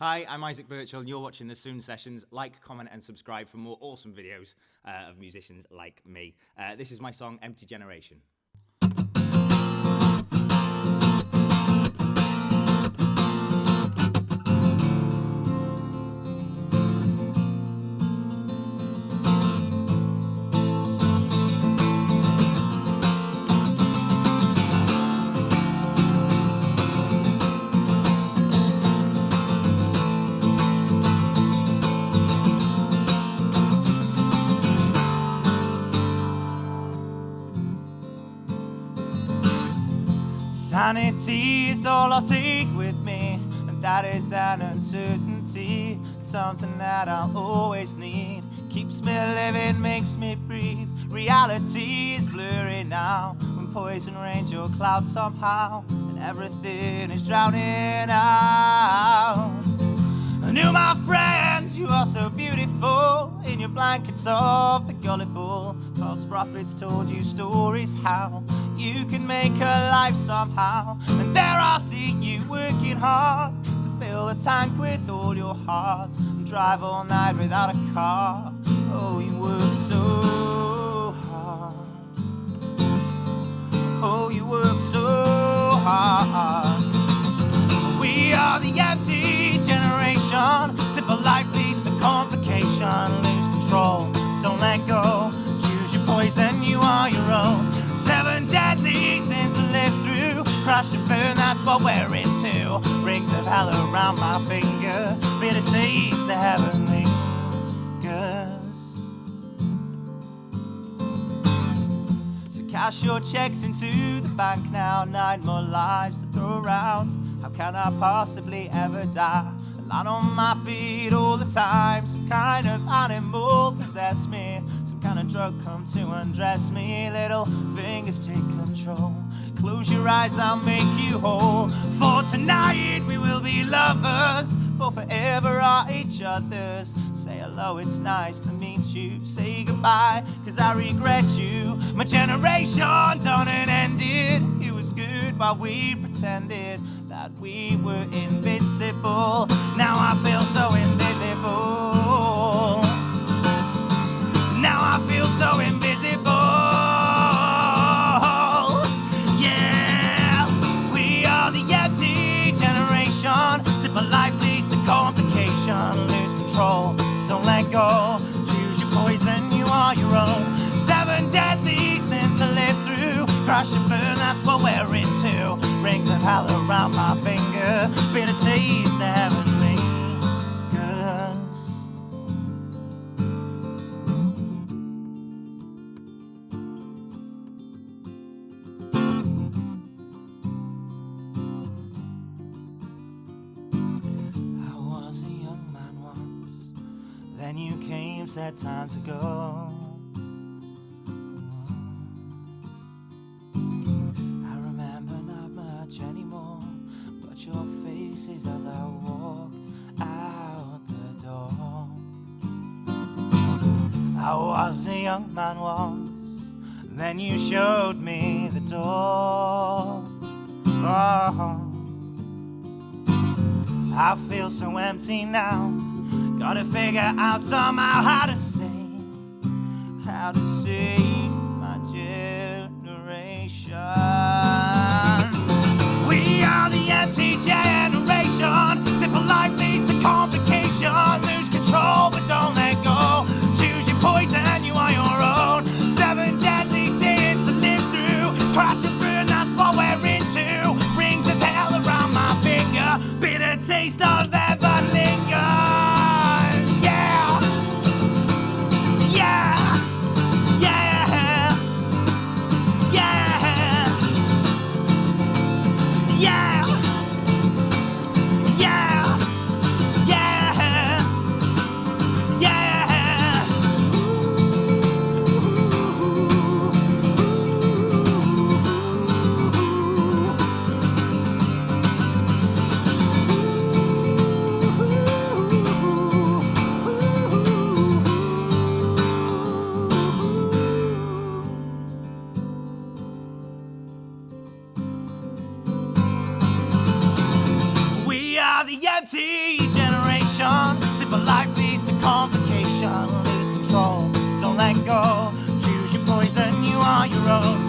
Hi, I'm Isaac Birchall and you're watching the Soon Sessions. Like, comment and subscribe for more awesome videos of musicians like me. This is my song, Empty Generation. Sanity is all I'll take with me, and that is an uncertainty, something that I'll always need. Keeps me living, makes me breathe. Reality is blurry now, when poison rains your clouds somehow, and everything is drowning out. And you, my friends, you are so beautiful in your blankets of the gullible. False prophets told you stories how you can make a life somehow. And there I see you working hard to fill the tank with all your heart and drive all night without a car. Oh, you work so hard. Oh, you work so hard. We are the empty generation. Simple life leads to complication. Lose control, don't let go. Choose your poison, you are your own. 7 deadly sins to live through. Crash and burn, that's what we're into. Rings of hell around my finger. Bitter taste, the heavenly lingers. So cash your checks into the bank now. 9 more lives to throw around. How can I possibly ever die? A lot on my feet all the time. Some kind of animal possess me. Some kind of drug come to undress me. Little fingers take control. Close your eyes, I'll make you whole. For tonight we will be lovers. For forever are each other's. Say hello, it's nice to meet you. Say goodbye, cause I regret you. My generation done and ended. It was good while we pretended that we were invincible. Now I feel so invisible. Now I feel so invisible. Yeah, we are the empty generation. Simple life leads to complication. Lose control, don't let go. Choose your poison, you are your own. 7 deadly sins to live through. Crash and burn, that's what we're into. Rings of hell around my finger. Bitter taste, the heavenly lingers. I was a young man once. Then you came, said time to go. Anymore, but your faces as I walked out the door. I was a young man once, then you showed me the door. Oh, I feel so empty now. Gotta figure out somehow how to save my generation. We are the empty generation. Simple life leads to complication. Lose control, but don't let go. Choose your poison, you are your own. 7 deadly sins to live through. Crash and burn, that's what we're into. Rings of hell around my finger. Bitter taste of ever lingers. Yeah, yeah, yeah, yeah. Yeah, yeah, yeah, yeah. regeneration. Simple life leads to complication. Lose control, don't let go. Choose your poison, you are your own.